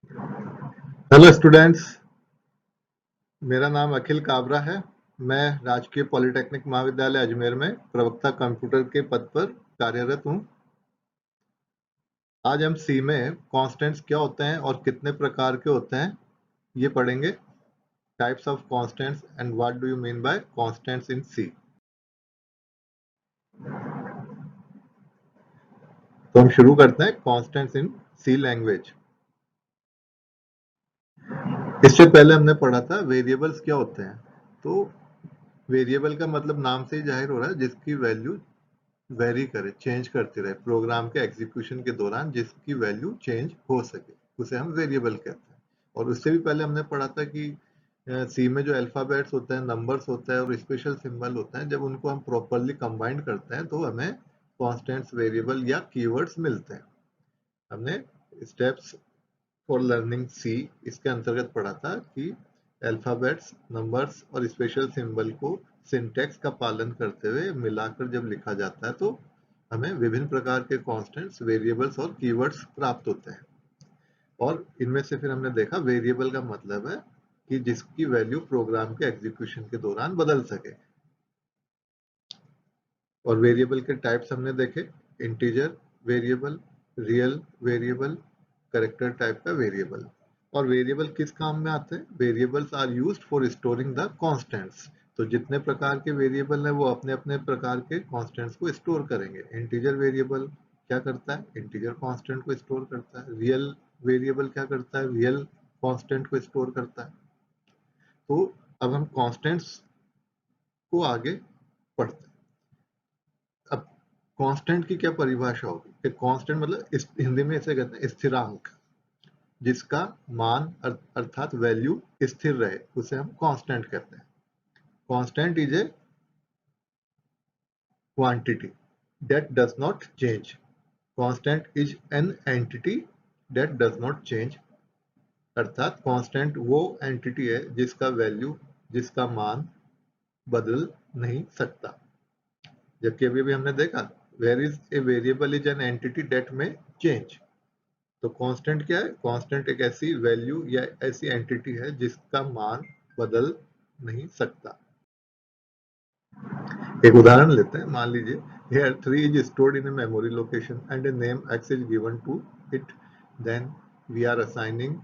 Hello students, मेरा नाम अखिल काबरा है। मैं राजकीय पॉलिटेक्निक महाविद्यालय अजमेर में प्रवक्ता कंप्यूटर के पद पर कार्यरत हूं। आज हम सी में कॉन्स्टेंट्स क्या होते हैं और कितने प्रकार के होते हैं ये पढ़ेंगे। Types of constants and what do you mean by constants in C. तो हम शुरू करते हैं कॉन्स्टेंट्स इन सी लैंग्वेज। इससे पहले हमने पढ़ा था वेरिएबल्स क्या होते हैं। तो वेरिएबल का मतलब नाम से ही जाहिर हो रहा है जिसकी वैल्यू वेरी करे, चेंज करती रहे प्रोग्राम के एग्जीक्यूशन के दौरान, जिसकी वैल्यू चेंज हो सके उसे हम वेरिएबल कहते हैं। और उससे भी पहले हमने पढ़ा था कि सी में जो अल्फाबेट्स होते हैं, नंबर्स होता है और स्पेशल सिंबल होता है, जब उनको हम प्रॉपरली कंबाइन करते हैं तो हमें कॉन्स्टेंट्स, वेरिएबल या कीवर्ड्स मिलते हैं। हमने स्टेप्स फॉर लर्निंग सी इसके अंतर्गत पढ़ा था कि अल्फाबेट्स, नंबर्स और स्पेशल सिंबल को सिंटैक्स का पालन करते हुए मिलाकर जब लिखा जाता है तो हमें विभिन्न प्रकार के कॉन्स्टेंट्स, वेरिएबल्स और कीवर्ड्स प्राप्त होते हैं। और इनमें से फिर हमने देखा वेरिएबल का मतलब है कि जिसकी वैल्यू प्रोग्राम के एग्जीक्यूशन के दौरान बदल सके। और वेरिएबल के टाइप्स हमने देखे, integer variable, real variable, character type का वेरिएबल। और वेरिएबल किस काम में आते हैं? Variables are used for storing the constants. तो जितने प्रकार के वेरिएबल हैं वो अपने अपने प्रकार के कांस्टेंट्स को स्टोर करेंगे। इंटीजर वेरिएबल क्या करता है? इंटीजर कांस्टेंट को स्टोर करता है। रियल वेरिएबल क्या करता है? रियल कांस्टेंट को स्टोर करता है। तो अब हम कांस्टेंट्स को आगे पढ़ते हैं। अब कांस्टेंट की क्या परिभाषा होगी कि कांस्टेंट मतलब हिंदी में इसे कहते हैं स्थिरांक, जिसका मान अर्थात वैल्यू स्थिर रहे उसे हम कांस्टेंट कहते हैं। Constant is a quantity that does not change. Constant is an entity that does not change. अर्थात कांस्टेंट वो एंटिटी है जिसका वैल्यू, जिसका मान बदल नहीं सकता। जबकि अभी भी हमने देखा where is a variable is an entity that may change. तो कांस्टेंट क्या है? कांस्टेंट एक ऐसी वैल्यू या ऐसी एंटिटी है जिसका मान बदल नहीं सकता। एक उदाहरण लेते हैं। मान लीजिए here 3 is stored in a memory location and a name x is given to it, then we are assigning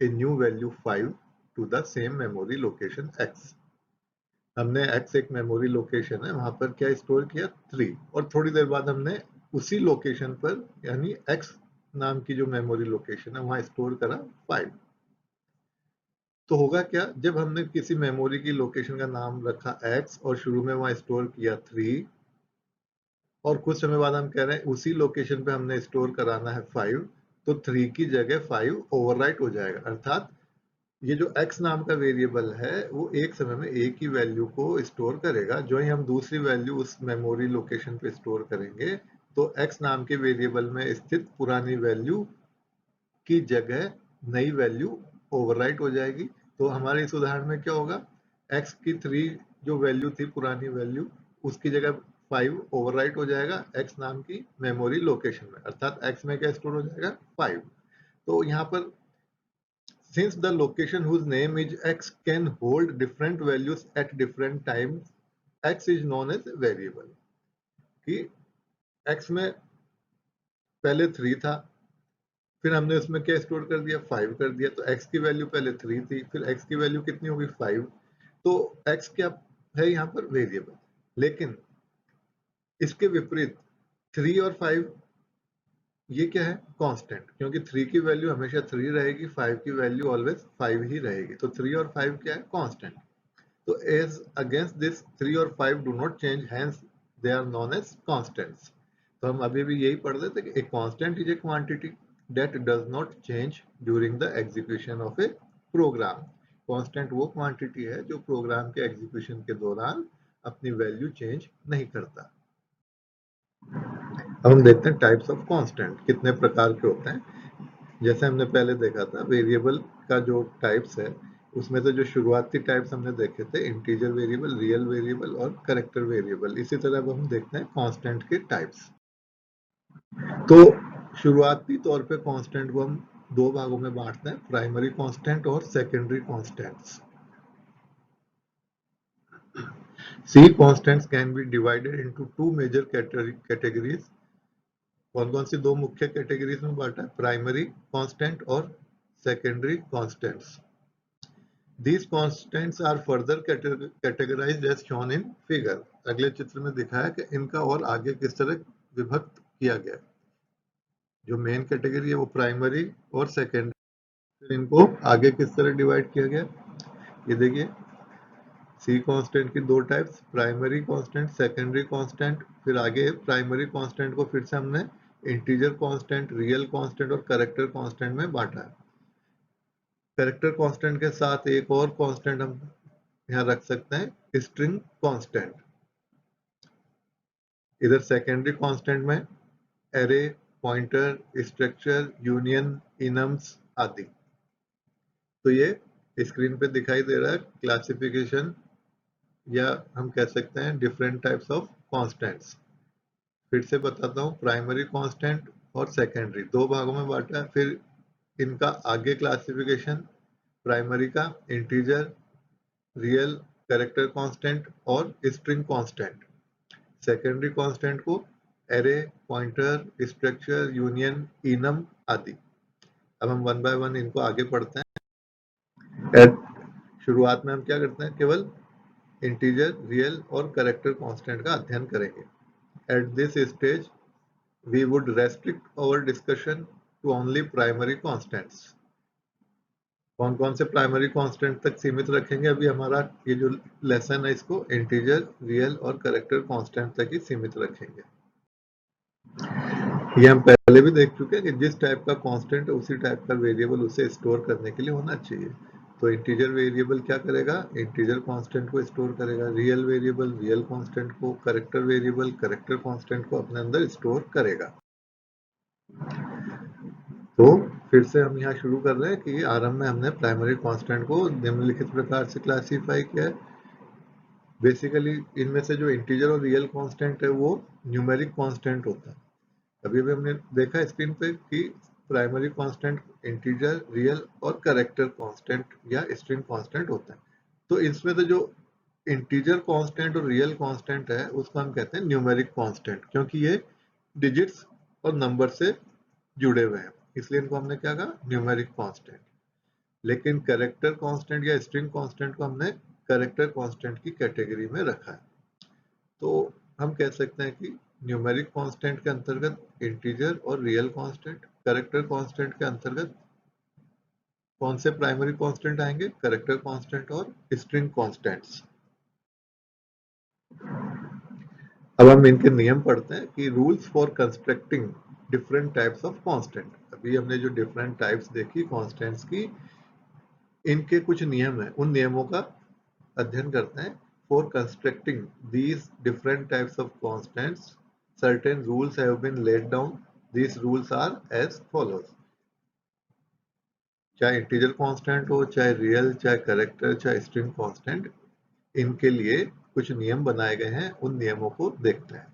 a new value 5 to the same memory location x। हमने x एक मेमोरी लोकेशन है, वहां पर क्या store किया? 3। और थोड़ी देर बाद हमने उसी लोकेशन पर यानी x नाम की जो मेमोरी लोकेशन है वहां स्टोर करा 5। तो होगा क्या? जब हमने किसी मेमोरी की लोकेशन का नाम रखा x और शुरू में वहां स्टोर किया 3 और कुछ समय बाद हम कह रहे हैं उसी लोकेशन पे हमने स्टोर कराना है 5, तो 3 की जगह 5 ओवरराइट हो जाएगा। अर्थात ये जो x नाम का वेरिएबल है वो एक समय में एक ही वैल्यू को स्टोर करेगा। जो ही हम दूसरी वैल्यू उस मेमोरी लोकेशन पे स्टोर करेंगे तो x नाम के वेरिएबल में स्थित पुरानी वैल्यू की जगह नई वैल्यू ओवरराइट हो जाएगी। तो हमारे इस उदाहरण में क्या होगा? x की 3 जो वैल्यू थी, पुरानी वैल्यू, उसकी जगह 5 ओवरराइट हो जाएगा x नाम की मेमोरी लोकेशन में। अर्थात x में क्या स्टोर हो जाएगा? 5। तो यहाँ पर since the location whose name is x can hold different values at different times, x is known as variable। कि x में पहले 3 था, फिर हमने उसमें क्या स्टोर कर दिया? 5 कर दिया। तो x की वैल्यू पहले 3 थी, फिर x की वैल्यू कितनी होगी? 5। तो x क्या है यहाँ पर? वेरिएबल। लेकिन इसके विपरीत 3 और 5 ये क्या है? कांस्टेंट। क्योंकि 3 की वैल्यू हमेशा 3 रहेगी, 5 की वैल्यू ऑलवेज 5 ही रहेगी। तो 3 और 5 क्या है? Constant. So as against this 3 और 5 do not change, hence they are known as constants। तो हम अभी भी यही पढ़ रहे थे कि a constant is a quantity that does not change during the execution of a program। constant वो क्वांटिटी है जो प्रोग्राम के एग्जीक्यूशन के दौरान अपनी वैल्यू चेंज नहीं करता। अब हम देखते हैं टाइप्स ऑफ कांस्टेंट कितने प्रकार के होते हैं। जैसे हमने पहले देखा था वेरिएबल का जो टाइप्स है उसमें से जो शुरुआती टाइप्स हमने देखे थे इंटीजर वेरिएबल, रियल वेरिएबल और कैरेक्टर वेरिएबल। इसी तरह अब हम देखते हैं कांस्टेंट के टाइप्स। तो शुरुआती तौर पे कांस्टेंट को हम दो भागों में बांटते हैं, प्राइमरी कांस्टेंट और secondary constants. C constants can be divided into two major categories. कौन कौन सी दो मुख्य कैटेगरीज में बांटा है? प्राइमरी कांस्टेंट और secondary constants. These constants are further categorized as shown in figure. अगले चित्र में दिखाया कि इनका और आगे किस तरह विभक्त किया गया। जो मेन कैटेगरी है वो प्राइमरी और सेकेंडरी, फिर इनको आगे किस तरह डिवाइड किया गया, ये देखिए। सी कांस्टेंट की दो types, primary constant, secondary constant. फिर आगे प्राइमरी कांस्टेंट को फिर से हमने इंटीजर कांस्टेंट, रियल कांस्टेंट और कैरेक्टर कांस्टेंट में बांटा है। कैरेक्टर कांस्टेंट के साथ एक और कांस्टेंट हम यहाँ रख सकते हैं, स्ट्रिंग कांस्टेंट। इधर सेकेंडरी कांस्टेंट में एरे, पॉइंटर, स्ट्रक्चर, यूनियन, इनम्स आदि। तो ये स्क्रीन पे दिखाई दे रहा है क्लासिफिकेशन, या हम कह सकते हैं डिफरेंट टाइप्स ऑफ कांस्टेंट्स। फिर से बताता हूँ, प्राइमरी कांस्टेंट और सेकेंडरी दो भागों में बांटा है। फिर इनका आगे क्लासिफिकेशन, प्राइमरी का इंटीजर, रियल, कैरेक्टर कांस्टेंट और स्ट्रिंग कांस्टेंट। सेकेंडरी कांस्टेंट को array, pointer, structure, union, enum आदि। अब हम वन बाय वन इनको आगे पढ़ते हैं। शुरुआत में हम क्या करते हैं, केवल इंटीजर, रियल और कैरेक्टर कांस्टेंट का अध्ययन करेंगे। At this stage we would restrict our discussion to only primary constants. कौन कौन से प्राइमरी कांस्टेंट तक सीमित रखेंगे? अभी हमारा ये जो लेसन है इसको इंटीजर, रियल और कैरेक्टर कांस्टेंट तक ही सीमित रखेंगे। ये हम पहले भी देख चुके हैं कि जिस टाइप का कांस्टेंट है उसी टाइप का वेरिएबल उसे स्टोर करने के लिए होना चाहिए। तो इंटीजर वेरिएबल क्या करेगा? इंटीजर कांस्टेंट को स्टोर करेगा। रियल वेरिएबल रियल कांस्टेंट को, कैरेक्टर वेरिएबल कैरेक्टर कांस्टेंट को अपने अंदर स्टोर करेगा। तो फिर से हम यहाँ शुरू कर रहे हैं कि आरंभ में हमने प्राइमरी कांस्टेंट को निम्नलिखित प्रकार से क्लासिफाई किया है। बेसिकली इनमें से जो इंटीजर और रियल कांस्टेंट है वो न्यूमेरिक कांस्टेंट होता है। अभी भी हमने देखा स्क्रीन पे कि प्राइमरी कांस्टेंट इंटीजर, रियल और कैरेक्टर कांस्टेंट या स्ट्रिंग कांस्टेंट होता है। तो इसमें तो जो इंटीजर कांस्टेंट और रियल कांस्टेंट है उसको हम कहते हैं न्यूमेरिक कांस्टेंट, क्योंकि ये डिजिट्स और नंबर से जुड़े हुए हैं, इसलिए इनको हमने क्या कहा? Numeric constant. लेकिन कैरेक्टर कांस्टेंट या स्ट्रिंग कांस्टेंट को हमने कैरेक्टर कांस्टेंट की कैटेगरी में रखा है। तो हम कह सकते हैं कि न्यूमेरिक कांस्टेंट के अंतर्गत इंटीजर और रियल कांस्टेंट, कैरेक्टर कांस्टेंट के अंतर्गत कौन से प्राइमरी कांस्टेंट आएंगे? कैरेक्टर कांस्टेंट और स्ट्रिंग कांस्टेंट्स। अब हम इनके नियम पढ़ते हैं कि rules for constructing different types of constant. अभी हमने जो डिफरेंट टाइप्स देखी कांस्टेंट्स की, इनके कुछ नियम है, उन नियमों का अध्ययन करते हैं। For constructing these different types of constants certain rules have been laid down. These rules are as follows. चाहे इंटीजर कांस्टेंट हो, चाहे रियल, चाहे कैरेक्टर, चाहे स्ट्रिंग कांस्टेंट, इनके लिए कुछ नियम बनाए गए हैं। उन नियमों को देखते हैं।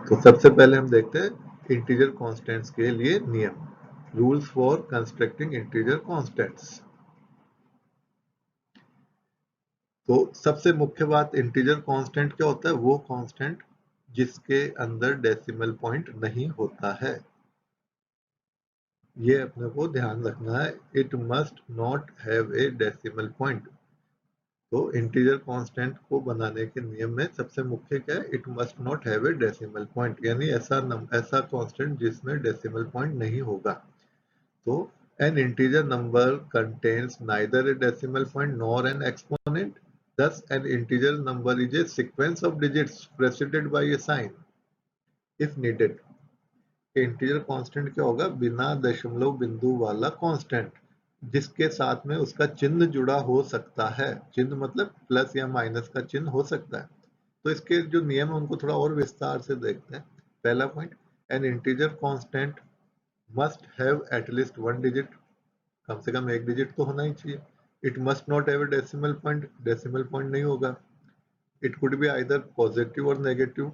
तो सबसे पहले हम देखते हैं इंटीजर कांस्टेंट्स के लिए नियम, rules for constructing integer constants. तो सबसे मुख्य बात, इंटीजर कांस्टेंट क्या होता है? वो कांस्टेंट जिसके अंदर डेसिमल पॉइंट नहीं होता है, ये अपने को ध्यान रखना है। It must not have a decimal point. तो इंटीजर कांस्टेंट को बनाने के नियम में सबसे मुख्य क्या है? It must not have a decimal point, यानी ऐसा कांस्टेंट जिसमें डेसिमल पॉइंट नहीं होगा। तो an integer number contains neither a decimal point nor an exponent. Thus, an integer number is a sequence of digits preceded by a sign if needed. Integer constant क्या होगा? बिना दशमलव बिंदु वाला कांस्टेंट जिसके साथ में उसका चिन्ह जुड़ा हो सकता है। चिन्ह मतलब प्लस या माइनस का चिन्ह हो सकता है। तो इसके जो नियम है उनको थोड़ा और विस्तार से देखते हैं। पहला point, an integer constant must have at least one digit, कम से कम एक डिजिट तो होना ही चाहिए। It must not have a decimal point, decimal point नहीं होगा। It could be either positive or negative,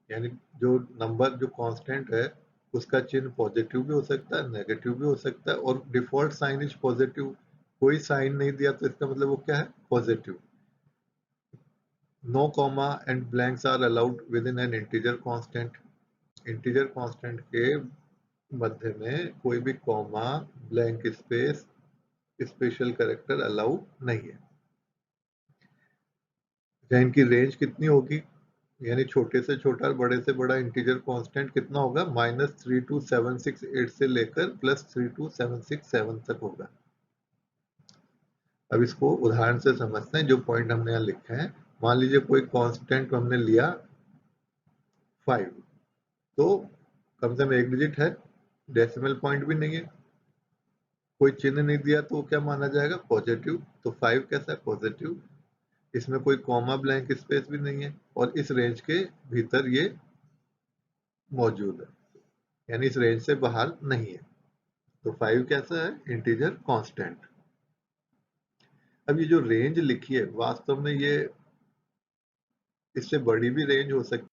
यानी जो नंबर, जो कांस्टेंट है उसका चिन्ह पॉजिटिव भी हो सकता है, नेगेटिव भी हो सकता है, और डिफॉल्ट साइन इज पॉजिटिव। कोई साइन नहीं दिया तो इसका मतलब वो क्या है, positive. No comma and blanks are allowed within an integer constant. Integer constant के मध्य में कोई भी comma, blank space, special character allow नहीं है। या इनकी रेंज कितनी होगी, यानी छोटे से छोटा और बड़े से बड़ा इंटीजर कांस्टेंट कितना होगा, -32768 से लेकर +32767 तक होगा। अब इसको उदाहरण से समझते हैं, जो पॉइंट हमने यहाँ लिखे हैं। मान लीजिए कोई कांस्टेंट हमने लिया 5, तो कम से कम एक डिजिट है, डेसिमल पॉइंट भी नहीं है, कोई चिन्ह नहीं दिया, तो क्या माना जाएगा, पॉजिटिव। तो 5 कैसा है, पॉजिटिव। इसमें कोई कॉमा, ब्लैंक स्पेस भी नहीं है, और इस रेंज के भीतर ये मौजूद है, यानी इस रेंज से बाहर नहीं है। तो 5 कैसा है, इंटीजर कांस्टेंट। अब ये जो रेंज लिखी है, वास्तव में ये इससे बड़ी भी रेंज हो सकती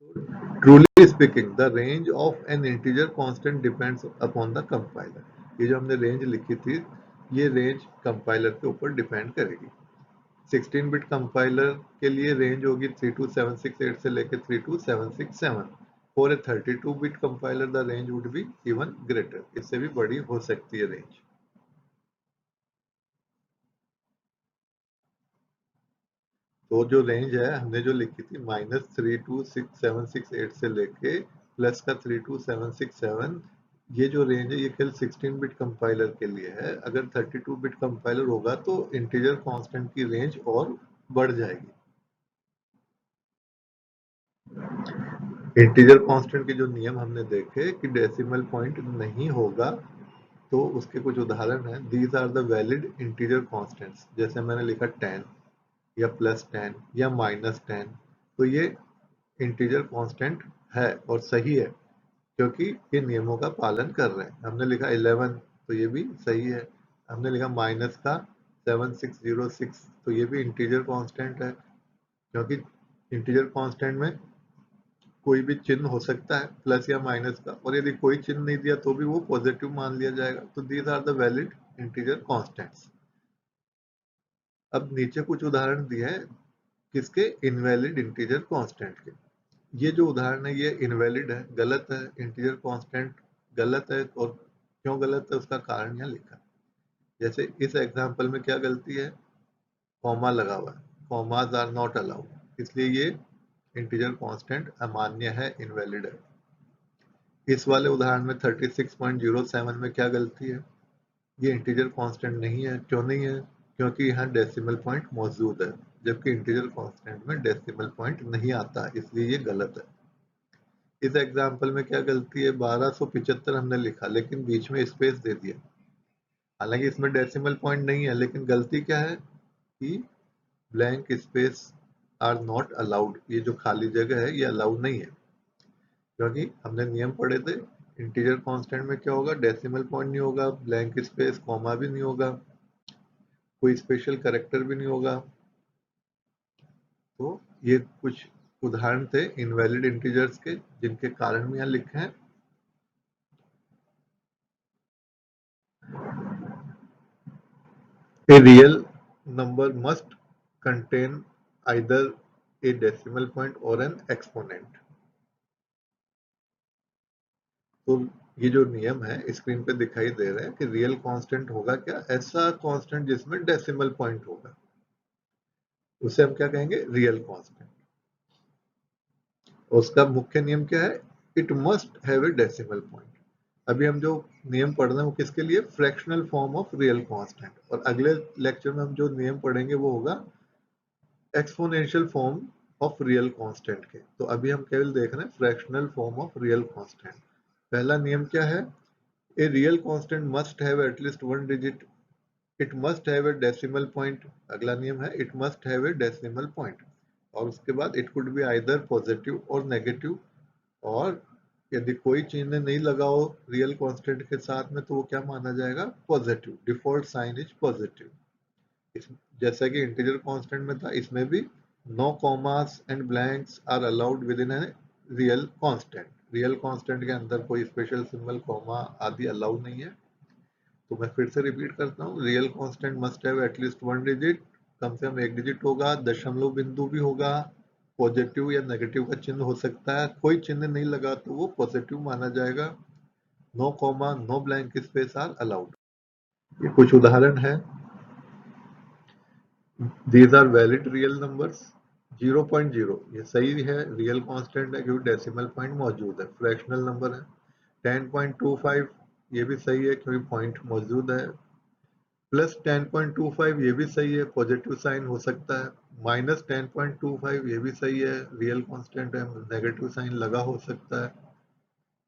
है। Truly speaking, the range of N integer constant depends upon the compiler. ये जो हमने रेंज लिखी थी, ये रेंज कंपाइलर के ऊपर डिपेंड करेगी। 16 बिट कंपाइलर के लिए रेंज होगी 32768 से लेकर 32767। For a 32 bit compiler the range would be even greater, इससे भी बड़ी हो सकती है रेंज। तो जो रेंज है हमने जो लिखी थी, -32768 से लेके प्लस का 32767, ये जो रेंज है ये केवल 16 बिट कंपाइलर के लिए है। अगर 32 बिट कंपाइलर होगा तो इंटीजर कांस्टेंट की रेंज और बढ़ जाएगी। इंटीजर कांस्टेंट के जो नियम हमने देखे कि डेसिमल पॉइंट नहीं होगा, तो उसके कुछ उदाहरण हैं। These are the valid integer constants, जैसे मैंने लिखा 10 या +10 या -10, तो ये इंटीजर कांस्टेंट है और सही है, क्योंकि ये नियमों का पालन कर रहे हैं। हमने लिखा 11, तो ये भी सही है। हमने लिखा माइनस का 7606, तो ये भी इंटीजर कांस्टेंट है, क्योंकि इंटीजर कांस्टेंट में कोई भी चिन्ह हो सकता है, प्लस या माइनस का, और यदि कोई चिन्ह नहीं दिया तो भी वो पॉजिटिव मान लिया जाएगा। तो these are the valid integer constants. अब नीचे कुछ उदाहरण दिए हैं किसके, इनवैलिड इंटीजर कांस्टेंट के। ये जो उदाहरण है ये इनवैलिड है, गलत है, इंटीजर कांस्टेंट गलत है। और क्यों गलत है उसका कारण यहाँ लिखा है। जैसे इस एग्जांपल में क्या गलती है, कॉमा लगा हुआ है, कॉमाज आर नॉट अलाउड, इसलिए ये इंटीजर कांस्टेंट अमान्य है, इनवैलिड है। इस वाले उदाहरण में 36.07 में क्या गलती है, ये इंटीजर कांस्टेंट नहीं है। क्यों नहीं है, क्योंकि यहाँ डेसिमल पॉइंट मौजूद है, जबकि इंटीजर कांस्टेंट में डेसिमल पॉइंट नहीं आता, इसलिए ये गलत है। इस एग्जाम्पल में क्या गलती है, 1275 हमने लिखा लेकिन बीच में स्पेस दे दिया। हालांकि इसमें डेसिमल पॉइंट नहीं है, लेकिन गलती क्या है कि blank space are not allowed, ये जो खाली जगह है ये अलाउड नहीं है, क्योंकि हमने नियम पढ़े थे इंटीजर कांस्टेंट में क्या होगा, डेसिमल पॉइंट नहीं होगा, ब्लैंक स्पेस, कॉमा भी नहीं होगा, कोई स्पेशल कैरेक्टर भी नहीं होगा। तो ये कुछ उदाहरण थे इनवैलिड इंटीजर्स के, जिनके कारण भी यहाँ लिखे हैं। A real number must contain either a decimal point or an exponent. तो ये जो नियम है स्क्रीन पे दिखाई दे रहे हैं कि रियल कांस्टेंट होगा क्या, ऐसा कांस्टेंट जिसमें डेसिमल पॉइंट होगा, उसे हम क्या कहेंगे, रियल कांस्टेंट। उसका मुख्य नियम क्या है, it must have a decimal point. अभी हम जो नियम पढ़ रहे हैं वो किसके लिए, fractional form of real constant. और अगले लेक्चर में हम जो नियम पढ़ेंगे वो होगा exponential form of real constant के। तो अभी हम केवल देख रहे हैं fractional form of real constant. पहला नियम क्या है, ए real constant must have at least one digit, it must have a decimal point. अगला नियम है it must have a decimal point. और उसके बाद it could be either positive or negative, और यदि कोई चिन्ह नहीं लगा हो रियल कांस्टेंट के साथ में तो वो क्या माना जाएगा, positive, default sign is positive. जैसा कि इंटीजर कांस्टेंट में था, इसमें भी no commas and blanks are allowed within a real constant. Real constant के अंदर कोई स्पेशल सिंबल, कॉमा आदि अलाउड नहीं है। तो मैं फिर से रिपीट करता हूँ, real constant must have at least 1 digit, कम से कम 1 डिजिट होगा, दशमलव बिंदु भी होगा, पॉजिटिव या नेगेटिव का चिन्ह हो सकता है, कोई चिन्ह नहीं लगा तो वो पॉजिटिव माना जाएगा। No comma, no blank space are allowed. ये कुछ उदाहरण है। These are valid real numbers. 0.0 ये सही है, रियल कांस्टेंट है क्योंकि डेसिमल पॉइंट मौजूद है, फ्रैक्शनल नंबर है। 10.25 ये भी सही है क्योंकि पॉइंट मौजूद है। प्लस 10.25 ये भी सही है, पॉजिटिव साइन हो सकता है। माइनस 10.25 ये भी सही है, रियल कांस्टेंट है, नेगेटिव साइन लगा हो सकता है।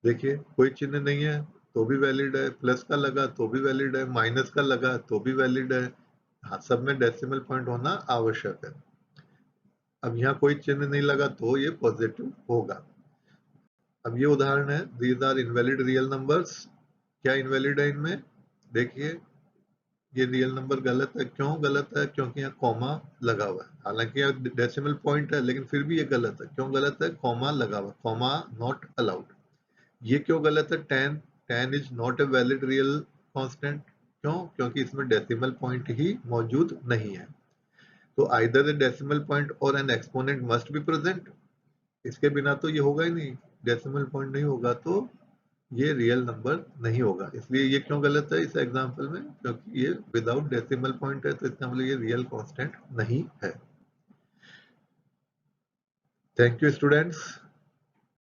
देखिए कोई चिन्ह नहीं है तो भी वैलिड है, प्लस का लगा तो भी वैलिड है, माइनस का लगा तो भी वैलिड है। हाँ, सब में डेसिमल पॉइंट होना आवश्यक है। अब यहाँ कोई चिन्ह नहीं लगा तो ये पॉजिटिव होगा। अब ये उदाहरण है, these are invalid real numbers. क्या इनवैलिड है इनमें? देखिए ये रियल नंबर गलत है। क्यों गलत है? क्योंकि यहाँ कॉमा लगा हुआ है, हालांकि यहाँ डेसिमल पॉइंट है लेकिन फिर भी ये गलत है। क्यों गलत है? कॉमा लगा हुआ, कॉमा नॉट अलाउड। ये क्यों गलत है? 10 is not a valid real constant. क्यों? क्योंकि इसमें डेसिमल पॉइंट ही मौजूद नहीं है। तो आइदर द डेसिमल पॉइंट और N exponent must be present, इसके बिना तो ये होगा ही नहीं। डेसिमल पॉइंट नहीं होगा तो ये रियल नंबर नहीं होगा। इसलिए ये क्यों गलत है इस एग्जांपल में? क्योंकि ये विदाउट डेसिमल पॉइंट है, तो इसका मतलब ये रियल कांस्टेंट नहीं है। Thank you students.